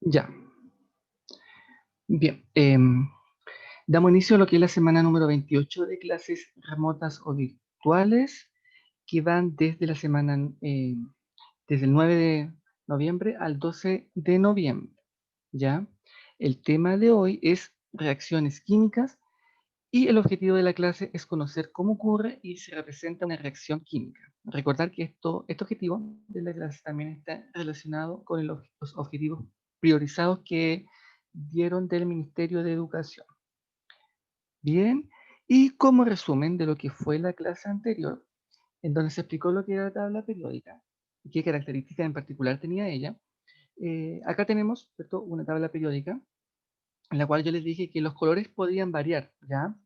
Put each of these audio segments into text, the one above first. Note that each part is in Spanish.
Ya, bien. Damos inicio a lo que es la semana número 28 de clases remotas o virtuales, que van desde la semana, desde el 9 de noviembre al 12 de noviembre. ¿Ya? El tema de hoy es reacciones químicas y el objetivo de la clase es conocer cómo ocurre y se representa una reacción química. Recordar que este objetivo de la clase también está relacionado con los objetivos priorizados que dieron del Ministerio de Educación. Bien, y como resumen de lo que fue la clase anterior, en donde se explicó lo que era la tabla periódica y qué características en particular tenía ella, acá tenemos, ¿cierto?, una tabla periódica en la cual yo les dije que los colores podían variar, ¿ya?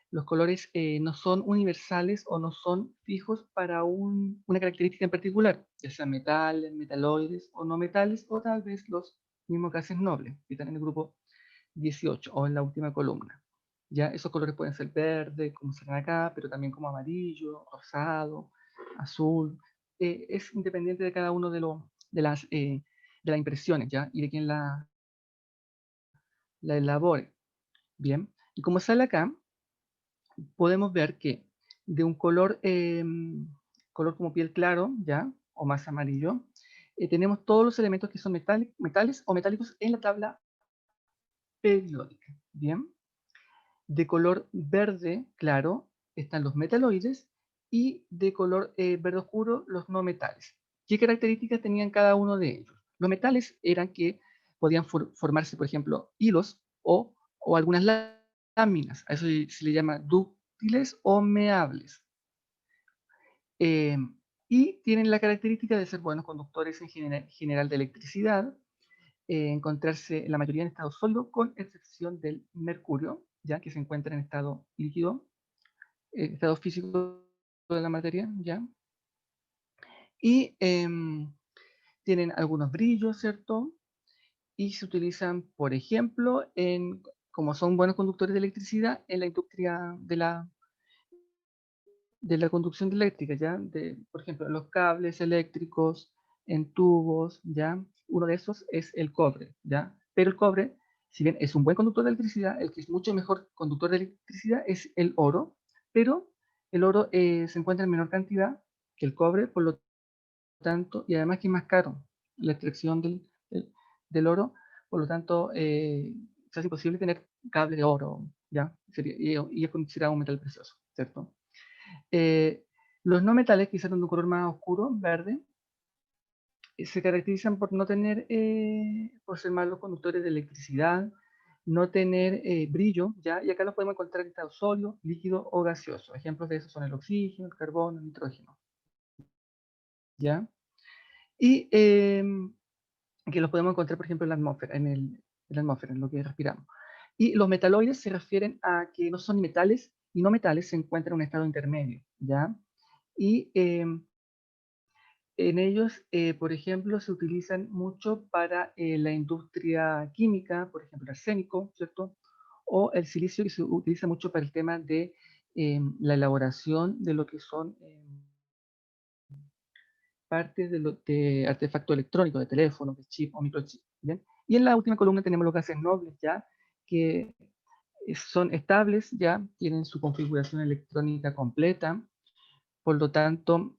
Los colores no son universales o no son fijos para una característica en particular, ya sean metales, metaloides o no metales, o tal vez los mismos gases nobles, que están en el grupo 18 o en la última columna. Ya esos colores pueden ser verde, como se ven acá, pero también como amarillo, rosado, azul. Es independiente de cada uno de las impresiones, ¿ya? Y de quien la elabore. Bien, y como sale acá, podemos ver que de un color como piel claro, ¿ya? O más amarillo, tenemos todos los elementos que son metales o metálicos en la tabla periódica. Bien, de color verde claro están los metaloides y de color verde oscuro los no metales. ¿Qué características tenían cada uno de ellos? Los metales eran que podían formarse, por ejemplo, hilos o algunas láminas. A eso se le llama dúctiles o meables. Eh, y tienen la característica de ser buenos conductores en general de electricidad, encontrarse en la mayoría en estado sólido, con excepción del mercurio, ya que se encuentra en estado líquido, estado físico de la materia, ¿ya? Y tienen algunos brillos, ¿cierto? Y se utilizan, por ejemplo, como son buenos conductores de electricidad, en la industria de la conducción eléctrica, ¿ya? Por ejemplo, en los cables eléctricos, en tubos, ¿ya? Uno de esos es el cobre, ¿ya? Pero el cobre, si bien es un buen conductor de electricidad, el que es mucho mejor conductor de electricidad es el oro, pero el oro se encuentra en menor cantidad que el cobre, por lo tanto, y además que es más caro la extracción del oro, por lo tanto, se hace imposible tener cable de oro, ¿ya? Y es considerado un metal precioso, ¿cierto? Eh, los no metales, quizás de un color más oscuro, verde, se caracterizan por no tener, por ser malos conductores de electricidad, no tener brillo, ¿ya? Y acá los podemos encontrar en estado sólido, líquido o gaseoso. Ejemplos de eso son el oxígeno, el carbono, el nitrógeno, ¿ya? Y que los podemos encontrar, por ejemplo, en la atmósfera, en lo que respiramos. Y los metaloides se refieren a que no son ni metales y no metales, se encuentran en un estado intermedio, ¿ya? Y en ellos, por ejemplo, se utilizan mucho para la industria química, por ejemplo, el arsénico, ¿cierto? O el silicio, que se utiliza mucho para el tema de la elaboración de lo que son partes de artefactos electrónicos, de teléfonos, de chip o microchip, ¿bien? Y en la última columna tenemos los gases nobles, ¿ya? Que son estables, ¿ya? Tienen su configuración electrónica completa, por lo tanto,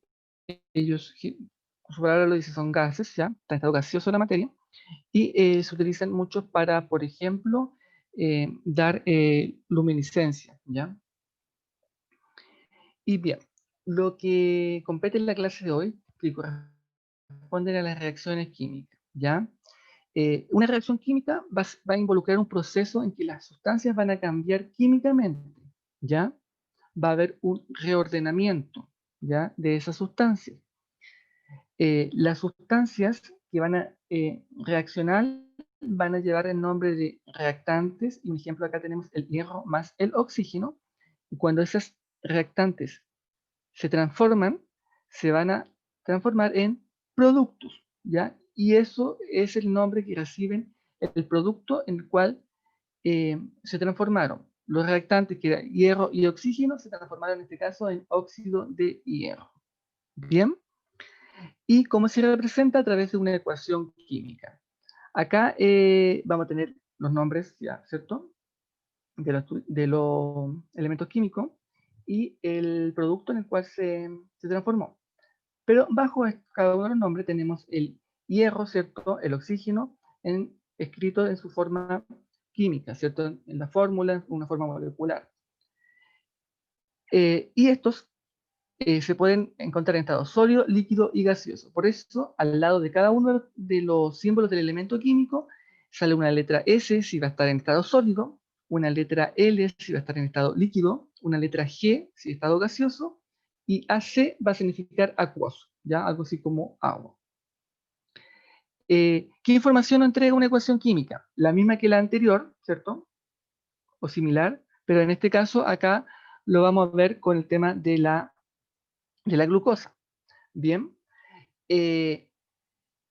ellos, su palabra lo dice, son gases, ¿ya? Está en estado gaseoso la materia, y se utilizan mucho para, por ejemplo, dar luminiscencia, ¿ya? Y bien, lo que compete en la clase de hoy, que corresponde a las reacciones químicas, ¿ya? Una reacción química va a involucrar un proceso en que las sustancias van a cambiar químicamente, ¿ya? Va a haber un reordenamiento, ¿ya? De esas sustancias. Las sustancias que van a reaccionar van a llevar el nombre de reactantes, y un ejemplo acá tenemos el hierro más el oxígeno, y cuando esas reactantes se transforman, se van a transformar en productos, ¿ya? Y eso es el nombre que reciben el producto en el cual se transformaron. Los reactantes, que eran hierro y oxígeno, se transformaron en este caso en óxido de hierro. ¿Bien? ¿Y cómo se representa? A través de una ecuación química. Acá vamos a tener los nombres, ya, ¿cierto? De los elementos químicos y el producto en el cual se transformó. Pero bajo cada uno de los nombres tenemos el hierro, ¿cierto? El oxígeno, escrito en su forma química, ¿cierto? En la fórmula, en una forma molecular. Y estos se pueden encontrar en estado sólido, líquido y gaseoso. Por eso, al lado de cada uno de los símbolos del elemento químico, sale una letra S si va a estar en estado sólido, una letra L si va a estar en estado líquido, una letra G si es estado gaseoso, y AC va a significar acuoso, ¿ya? Algo así como agua. ¿Qué información nos entrega una ecuación química? La misma que la anterior, ¿cierto? O similar, pero en este caso acá lo vamos a ver con el tema de la glucosa. Bien.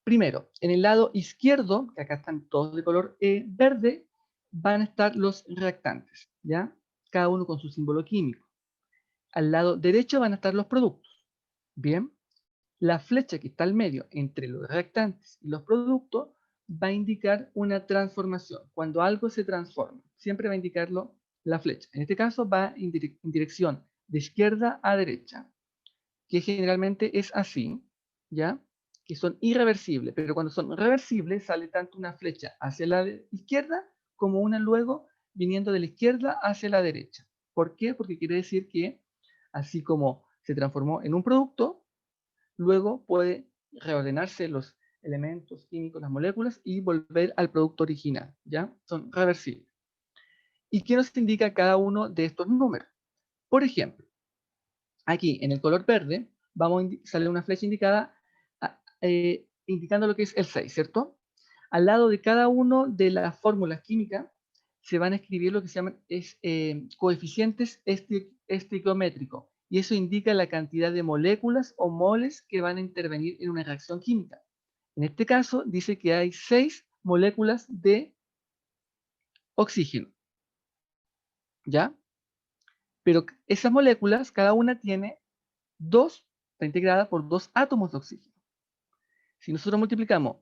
Primero, en el lado izquierdo, que acá están todos de color verde, van a estar los reactantes, ¿ya? Cada uno con su símbolo químico. Al lado derecho van a estar los productos. Bien, la flecha que está al medio entre los reactantes y los productos va a indicar una transformación. Cuando algo se transforma, siempre va a indicarlo la flecha. En este caso va en dirección de izquierda a derecha, que generalmente es así, ¿ya? Que son irreversibles, pero cuando son reversibles sale tanto una flecha hacia la izquierda como una luego viniendo de la izquierda hacia la derecha. ¿Por qué? Porque quiere decir que así como se transformó en un producto, luego puede reordenarse los elementos químicos, las moléculas y volver al producto original, ¿ya? Son reversibles. ¿Y qué nos indica cada uno de estos números? Por ejemplo, aquí en el color verde sale una flecha indicada indicando lo que es el 6, ¿cierto? Al lado de cada uno de las fórmulas químicas se van a escribir lo que se llaman coeficientes estequiométricos, y eso indica la cantidad de moléculas o moles que van a intervenir en una reacción química. En este caso dice que hay 6 moléculas de oxígeno, ¿ya? Pero esas moléculas, cada una tiene está integrada por 2 átomos de oxígeno. Si nosotros multiplicamos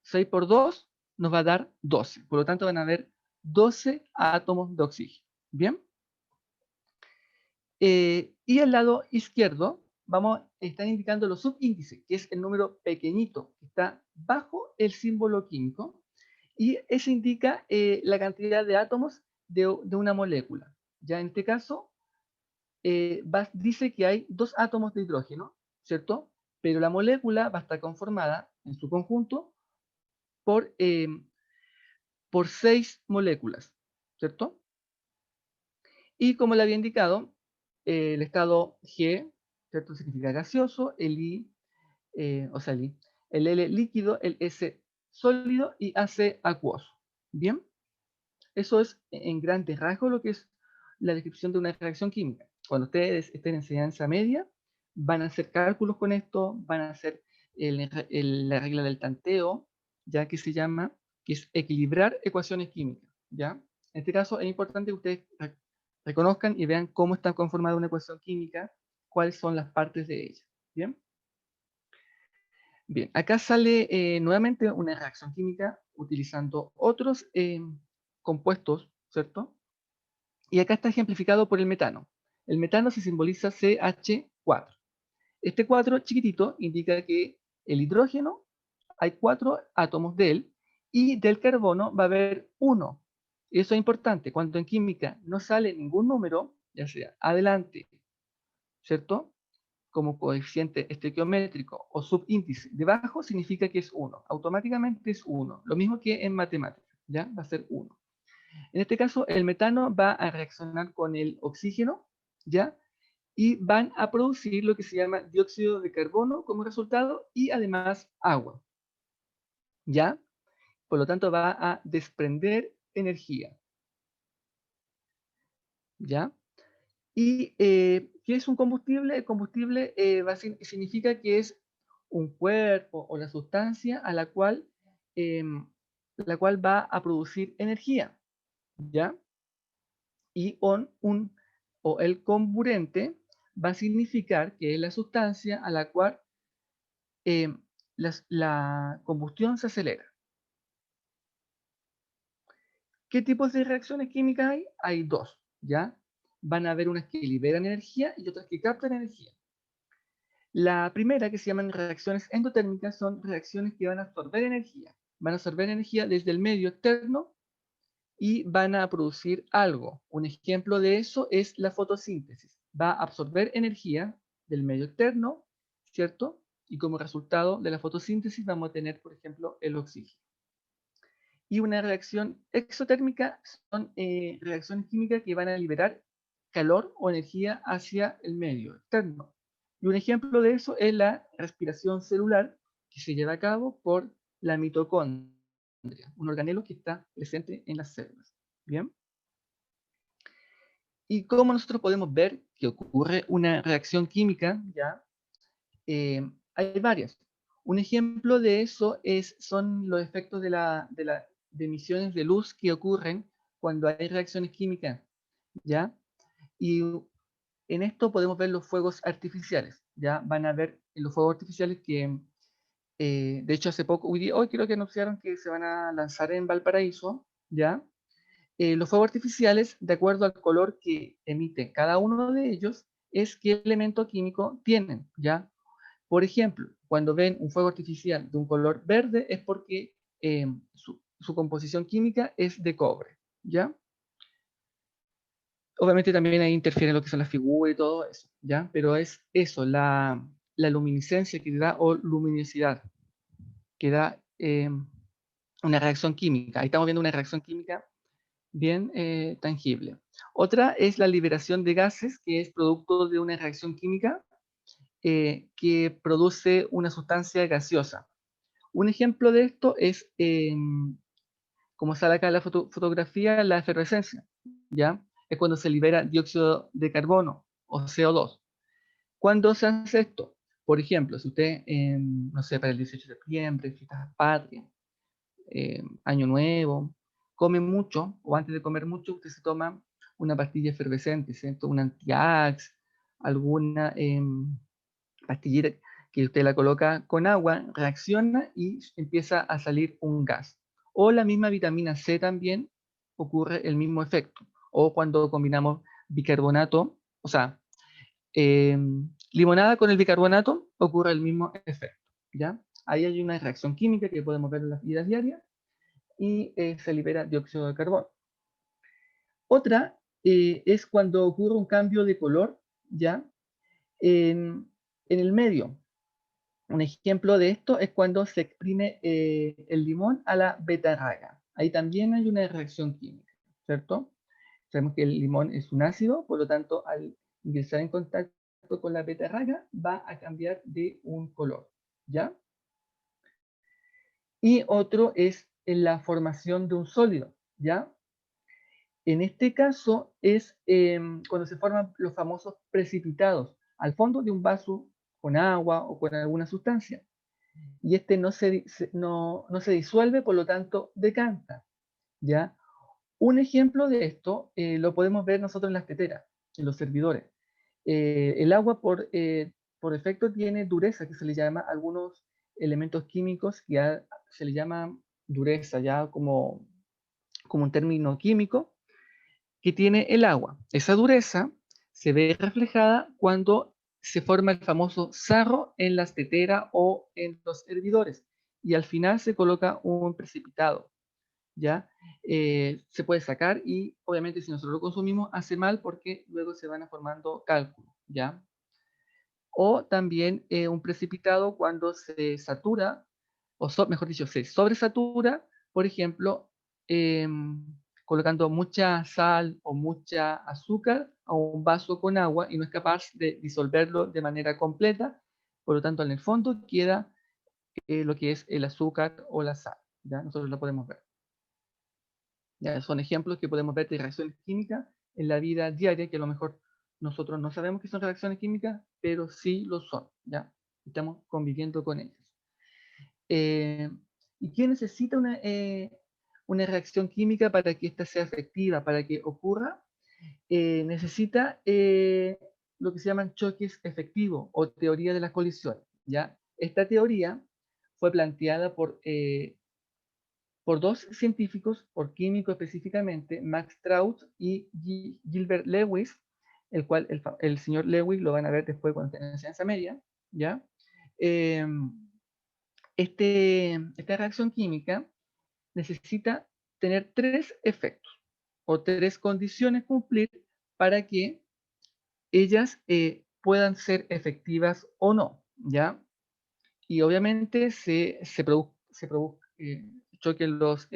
6 por 2, nos va a dar 12. Por lo tanto, van a haber 12 átomos de oxígeno. ¿Bien? Y al lado izquierdo, están indicando los subíndices, que es el número pequeñito, que está bajo el símbolo químico, y ese indica la cantidad de átomos de una molécula. Ya en este caso, dice que hay 2 átomos de hidrógeno, ¿cierto? Pero la molécula va a estar conformada en su conjunto por, eh, por 6 moléculas, ¿cierto? Y como le había indicado, el estado G, ¿cierto? Significa gaseoso, el I, el L líquido, el S sólido y AC acuoso. ¿Bien? Eso es en grandes rasgos lo que es la descripción de una reacción química. Cuando ustedes estén en enseñanza media, van a hacer cálculos con esto, van a hacer la regla del tanteo, ya que se llama, que es equilibrar ecuaciones químicas, ¿ya? En este caso es importante que ustedes reconozcan y vean cómo está conformada una ecuación química, cuáles son las partes de ella, ¿bien? Bien, acá sale nuevamente una reacción química utilizando otros compuestos, ¿cierto? Y acá está ejemplificado por el metano. El metano se simboliza CH4. Este 4 chiquitito indica que el hidrógeno, hay 4 átomos de él, y del carbono va a haber 1. Eso es importante. Cuando en química no sale ningún número, ya sea adelante, ¿cierto? Como coeficiente estequiométrico o subíndice debajo, significa que es 1. Automáticamente es 1. Lo mismo que en matemáticas, ¿ya? Va a ser 1. En este caso, el metano va a reaccionar con el oxígeno, ¿ya? Y van a producir lo que se llama dióxido de carbono como resultado y además agua, ¿ya? Por lo tanto, va a desprender energía, ¿ya? ¿Y qué es un combustible? El combustible significa que es un cuerpo o la sustancia a la cual va a producir energía, ¿ya? Y o el comburente va a significar que es la sustancia a la cual la combustión se acelera, ¿Qué tipos de reacciones químicas hay? Hay dos, ¿ya? Van a haber unas que liberan energía y otras que captan energía. La primera, que se llaman reacciones endotérmicas, son reacciones que van a absorber energía. Van a absorber energía desde el medio externo y van a producir algo. Un ejemplo de eso es la fotosíntesis. Va a absorber energía del medio externo, ¿cierto? Y como resultado de la fotosíntesis vamos a tener, por ejemplo, el oxígeno. Y una reacción exotérmica son reacciones químicas que van a liberar calor o energía hacia el medio externo. Y un ejemplo de eso es la respiración celular que se lleva a cabo por la mitocondria, un organelo que está presente en las células. ¿Bien? ¿Y cómo nosotros podemos ver que ocurre una reacción química? ¿Ya? Hay varias. Un ejemplo de eso son los efectos de emisiones de luz que ocurren cuando hay reacciones químicas, ¿ya? Y en esto podemos ver los fuegos artificiales, ¿ya? Van a ver en los fuegos artificiales que, de hecho, hace poco, hoy creo que anunciaron que se van a lanzar en Valparaíso, ¿ya? Los fuegos artificiales, de acuerdo al color que emite cada uno de ellos, es qué elemento químico tienen, ¿ya? Por ejemplo, cuando ven un fuego artificial de un color verde es porque su composición química es de cobre, ¿ya? Obviamente también ahí interfiere lo que son las figuras y todo eso, ¿ya? Pero es eso, la luminiscencia que da o luminosidad que da una reacción química. Ahí estamos viendo una reacción química bien tangible. Otra es la liberación de gases, que es producto de una reacción química que produce una sustancia gaseosa. Un ejemplo de esto es, como sale acá en la fotografía, la efervescencia, ¿ya? Es cuando se libera dióxido de carbono o CO2. ¿Cuándo se hace esto? Por ejemplo, si usted, no sé, para el 18 de septiembre, fiestas patrias, año nuevo, come mucho, o antes de comer mucho, usted se toma una pastilla efervescente, ¿cierto? Un antiax, alguna pastillita que usted la coloca con agua, reacciona y empieza a salir un gas. O la misma vitamina C también ocurre el mismo efecto. O cuando combinamos bicarbonato, o sea, eh, limonada con el bicarbonato, ocurre el mismo efecto. ¿Ya? Ahí hay una reacción química que podemos ver en las vidas diarias y se libera dióxido de carbono. Otra es cuando ocurre un cambio de color, ¿ya? En el medio. Un ejemplo de esto es cuando se exprime el limón a la betarraga. Ahí también hay una reacción química, ¿cierto? Sabemos que el limón es un ácido, por lo tanto, al ingresar en contacto con la betarraga, va a cambiar de un color, ¿ya? Y otro es en la formación de un sólido, ¿ya? En este caso es cuando se forman los famosos precipitados al fondo de un vaso con agua o con alguna sustancia. Y este no se disuelve, por lo tanto, decanta, ¿ya? Un ejemplo de esto lo podemos ver nosotros en las teteras, en los servidores. El agua por efecto tiene dureza, que se le llama a algunos elementos químicos que se le llama dureza, ya como un término químico, que tiene el agua. Esa dureza se ve reflejada cuando se forma el famoso sarro en las teteras o en los hervidores y al final se coloca un precipitado, ¿ya? Se puede sacar y obviamente si nosotros lo consumimos hace mal porque luego se van formando cálculos, ¿ya? O también un precipitado cuando se satura, mejor dicho, se sobresatura, por ejemplo, colocando mucha sal o mucha azúcar a un vaso con agua y no es capaz de disolverlo de manera completa, por lo tanto en el fondo queda lo que es el azúcar o la sal, ¿ya? Nosotros lo podemos ver. ¿Ya? Son ejemplos que podemos ver de reacciones químicas en la vida diaria, que a lo mejor nosotros no sabemos que son reacciones químicas, pero sí lo son, ¿ya? Estamos conviviendo con ellas. ¿Y qué necesita una reacción química para que ésta sea efectiva, para que ocurra? Necesita lo que se llaman choques efectivos o teoría de las colisiones, ¿ya? Esta teoría fue planteada por por dos científicos, por químico específicamente, Max Strauss y Gilbert Lewis, el cual el señor Lewis lo van a ver después cuando estén en ciencia media, ¿ya? Eh, esta reacción química necesita tener tres efectos o tres condiciones cumplir para que ellas puedan ser efectivas o no, ¿ya? Y obviamente choquen los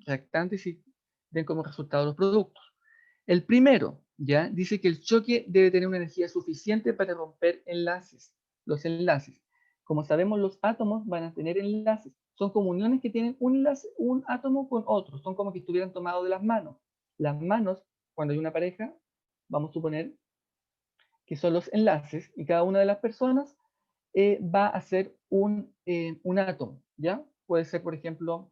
reactantes y den como resultado los productos. El primero, ¿ya? Dice que el choque debe tener una energía suficiente para romper los enlaces. Como sabemos, los átomos van a tener enlaces. Son comuniones que tienen un átomo con otro. Son como que estuvieran tomados de las manos. Las manos, cuando hay una pareja, vamos a suponer que son los enlaces, y cada una de las personas va a ser un átomo, ¿ya? Puede ser, por ejemplo,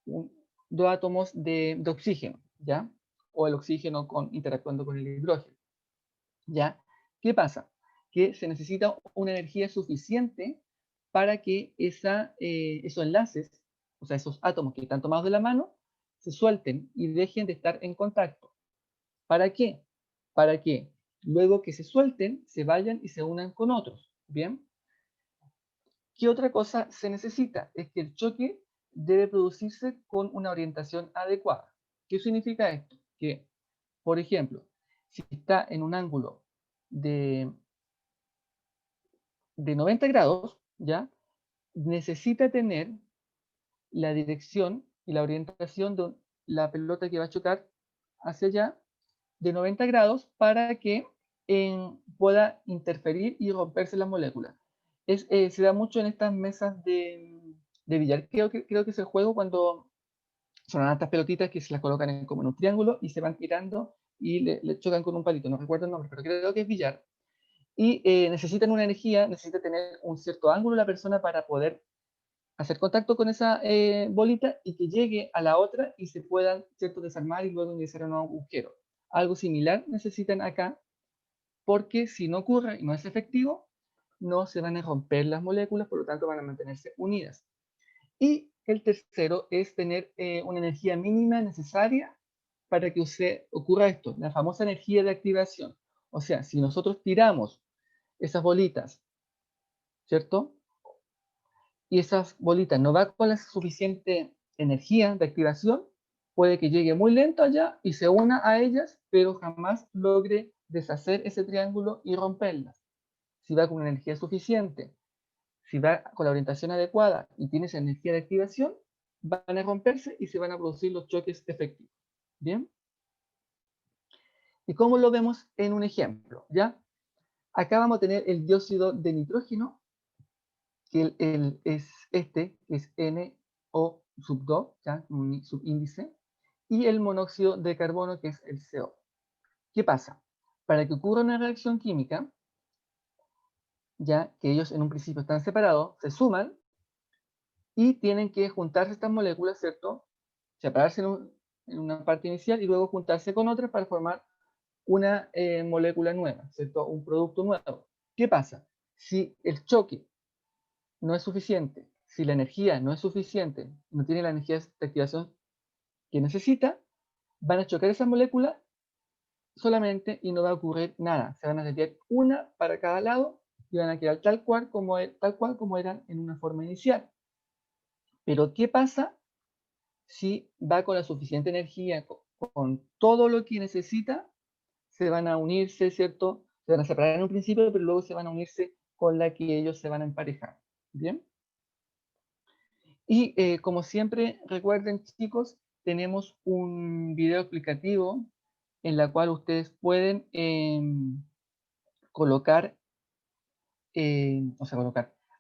dos átomos de oxígeno, ¿ya? O el oxígeno interactuando con el hidrógeno, ¿ya? ¿Qué pasa? Que se necesita una energía suficiente para que esos enlaces, o sea, esos átomos que están tomados de la mano, se suelten y dejen de estar en contacto. ¿Para qué? Para que luego que se suelten, se vayan y se unan con otros, ¿bien? ¿Qué otra cosa se necesita? Es que el choque debe producirse con una orientación adecuada. ¿Qué significa esto? Que, por ejemplo, si está en un ángulo de, de 90 grados, ¿ya? Necesita tener la dirección y la orientación de la pelota que va a chocar hacia allá de 90 grados para que pueda interferir y romperse las moléculas. Se da mucho en estas mesas de billar. Creo que es el juego cuando son estas pelotitas que se las colocan como en un triángulo y se van tirando y le chocan con un palito. No recuerdo el nombre, pero creo que es billar. Y necesitan una energía, necesita tener un cierto ángulo la persona para poder hacer contacto con esa bolita y que llegue a la otra y se puedan, ¿cierto?, desarmar y luego ingresar a un agujero. Algo similar necesitan acá, porque si no ocurre y no es efectivo, no se van a romper las moléculas, por lo tanto van a mantenerse unidas. Y el tercero es tener una energía mínima necesaria para que ocurra esto, la famosa energía de activación. O sea, si nosotros tiramos esas bolitas, ¿cierto? Y esas bolitas no va con la suficiente energía de activación, puede que llegue muy lento allá y se una a ellas, pero jamás logre deshacer ese triángulo y romperlas. Si va con una energía suficiente, si va con la orientación adecuada y tiene esa energía de activación, van a romperse y se van a producir los choques efectivos. ¿Bien? ¿Y cómo lo vemos en un ejemplo? ¿Ya? Acá vamos a tener el dióxido de nitrógeno, que es que es NO sub 2, ¿ya? Un subíndice, y el monóxido de carbono, que es el CO. ¿Qué pasa? Para que ocurra una reacción química, ya que ellos en un principio están separados, se suman y tienen que juntarse estas moléculas, ¿cierto? Separarse en una parte inicial y luego juntarse con otras para formar una molécula nueva, ¿cierto? Un producto nuevo. ¿Qué pasa? Si el choque no es suficiente, si la energía no es suficiente, no tiene la energía de activación que necesita, van a chocar esas moléculas solamente y no va a ocurrir nada. Se van a desviar una para cada lado y van a quedar tal cual como eran en una forma inicial. Pero ¿qué pasa si va con la suficiente energía, con todo lo que necesita? Se van a unirse, ¿cierto? Se van a separar en un principio, pero luego se van a unirse con la que ellos se van a emparejar. ¿Bien? Y como siempre, recuerden, chicos, tenemos un video explicativo en la cual ustedes pueden colocar,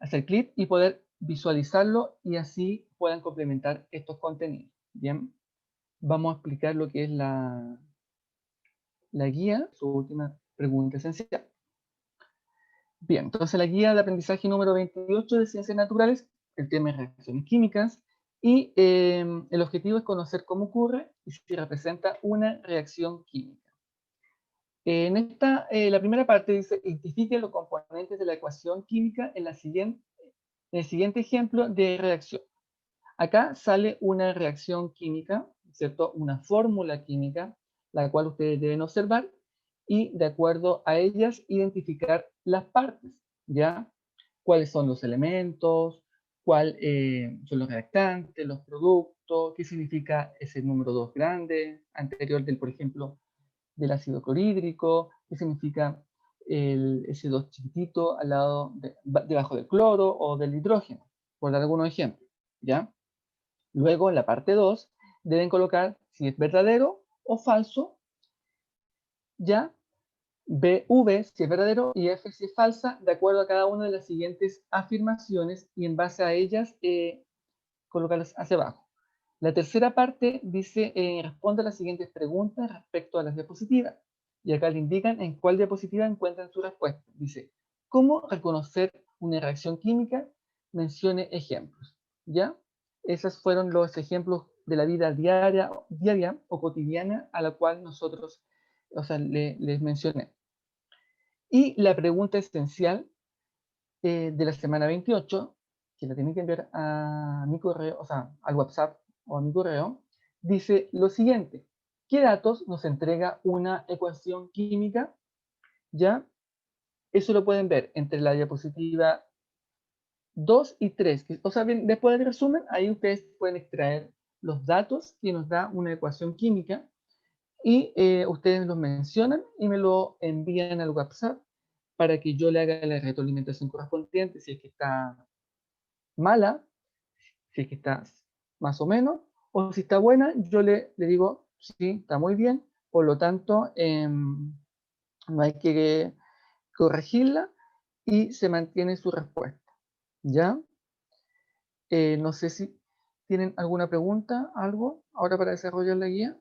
hacer clic y poder visualizarlo y así puedan complementar estos contenidos. Bien, vamos a explicar lo que es la guía, su última pregunta esencial. Bien, entonces la guía de aprendizaje número 28 de Ciencias Naturales, el tema es reacciones químicas, y el objetivo es conocer cómo ocurre y si representa una reacción química. En la primera parte dice, identifique los componentes de la ecuación química en el siguiente ejemplo de reacción. Acá sale una reacción química, ¿cierto? Una fórmula química, la cual ustedes deben observar y de acuerdo a ellas identificar las partes, ¿ya? Cuáles son los elementos, cuáles son los reactantes, los productos, qué significa ese número 2 grande, anterior del, por ejemplo, del ácido clorhídrico, qué significa ese 2 chiquitito al lado, debajo del cloro o del hidrógeno, por dar algunos ejemplos, ¿ya? Luego, en la parte 2, deben colocar si es verdadero o falso, ya BV si es verdadero y F si es falsa, de acuerdo a cada una de las siguientes afirmaciones y en base a ellas colocarlas hacia abajo. La tercera parte dice, responde a las siguientes preguntas respecto a las diapositivas. Y acá le indican en cuál diapositiva encuentran su respuesta. Dice, ¿cómo reconocer una reacción química? Mencione ejemplos. ¿Ya? Esos fueron los ejemplos de la vida diaria o cotidiana a la cual nosotros, o sea, les mencioné. Y la pregunta esencial de la semana 28, que la tienen que enviar a mi correo, o sea, al WhatsApp o a mi correo, dice lo siguiente. ¿Qué datos nos entrega una ecuación química? ¿Ya? Eso lo pueden ver entre la diapositiva 2 y 3. O sea, bien, después del resumen, ahí ustedes pueden extraer los datos que nos da una ecuación química y ustedes los mencionan y me lo envían al WhatsApp para que yo le haga la retroalimentación correspondiente, si es que está mala, si es que está más o menos, o si está buena, yo le digo, sí, está muy bien, por lo tanto, no hay que corregirla y se mantiene su respuesta. ¿Ya? No sé si tienen alguna pregunta, algo, ahora para desarrollar la guía.